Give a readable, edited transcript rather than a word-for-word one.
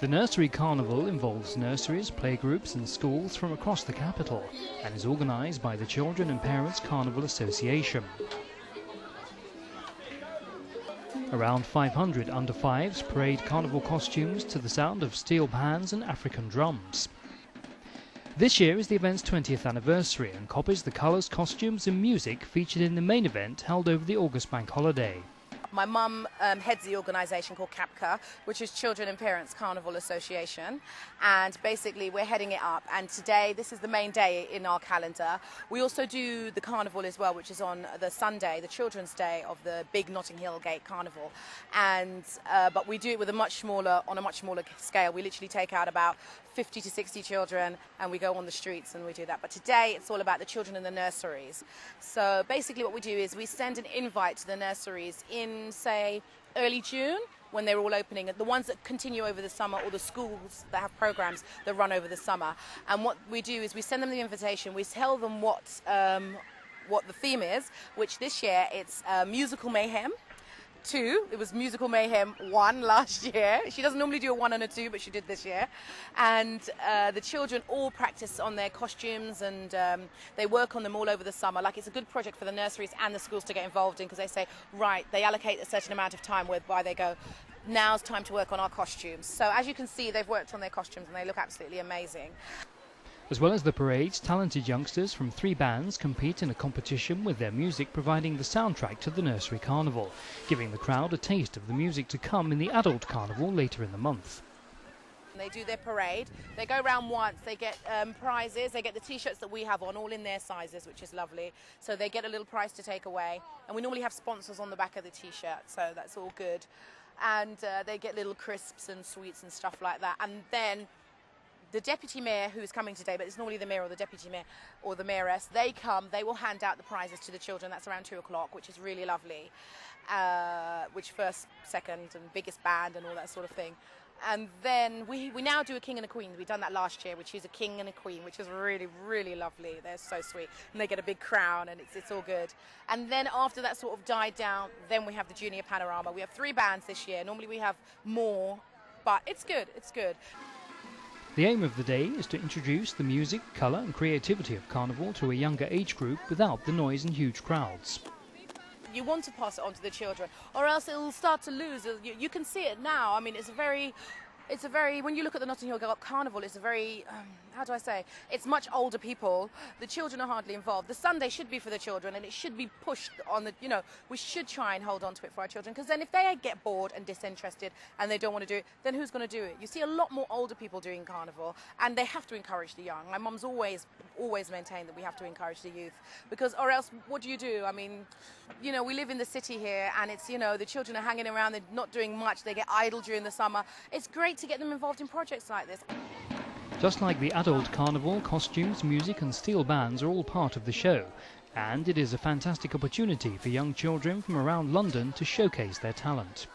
The Nursery Carnival involves nurseries, playgroups and schools from across the capital and is organised by the Children and Parents Carnival Association. Around 500 under-5s parade carnival costumes to the sound of steel pans and African drums. This year is the event's 20th anniversary and copies the colours, costumes and music featured in the main event held over the August bank holiday. My mum heads the organisation called CAPCA, which is Children and Parents Carnival Association, and basically we're heading it up, and today this is the main day in our calendar. We also do the carnival as well, which is on the Sunday, the Children's Day of the big Notting Hill Gate Carnival, and but we do it with on a much smaller scale. We literally take out about 50 to 60 children and we go on the streets and we do that. But today it's all about the children in the nurseries. So basically what we do is we send an invite to the nurseries in, say, early June when they're all opening, the ones that continue over the summer or the schools that have programs that run over the summer. And what we do is we send them the invitation, we tell them what the theme is, which this year it's musical mayhem. 2, it was Musical Mayhem 1 last year. She doesn't normally do a 1 and a 2, but she did this year. And the children all practice on their costumes and they work on them all over the summer. Like, it's a good project for the nurseries and the schools to get involved in, because they say, right, they allocate a certain amount of time whereby they go, now's time to work on our costumes. So as you can see, they've worked on their costumes and they look absolutely amazing. As well as the parades, talented youngsters from 3 bands compete in a competition with their music providing the soundtrack to the Nursery Carnival, giving the crowd a taste of the music to come in the adult carnival later in the month. They do their parade, they go around once, they get prizes, they get the t-shirts that we have on, all in their sizes, which is lovely. So they get a little prize to take away. And we normally have sponsors on the back of the t-shirt, so that's all good. And they get little crisps and sweets and stuff like that. And then the deputy mayor, who's coming today, but it's normally the mayor or the deputy mayor or the mayoress, they come, they will hand out the prizes to the children. That's around 2 o'clock, which is really lovely. Which first, second and biggest band and all that sort of thing. And then we now do a king and a queen. We've done that last year. We choose a king and a queen, which is really, really lovely. They're so sweet. And they get a big crown and it's all good. And then after that sort of died down, then we have the junior panorama. We have 3 bands this year. Normally we have more, but it's good, it's good. The aim of the day is to introduce the music, colour and creativity of Carnival to a younger age group without the noise and huge crowds. You want to pass it on to the children, or else it'll start to lose. You can see it now. I mean, it's a very, when you look at the Notting Hill Carnival, it's a very, how do I say, it's much older people. The children are hardly involved. The Sunday should be for the children and it should be pushed on the, we should try and hold on to it for our children, because then if they get bored and disinterested and they don't want to do it, then who's going to do it? You see a lot more older people doing Carnival, and they have to encourage the young. My mum's always maintained that we have to encourage the youth, because or else what do? I mean, we live in the city here and it's, the children are hanging around, they're not doing much, they get idle during the summer. It's great to get them involved in projects like this. Just like the adult carnival, costumes, music and steel bands are all part of the show, and it is a fantastic opportunity for young children from around London to showcase their talent.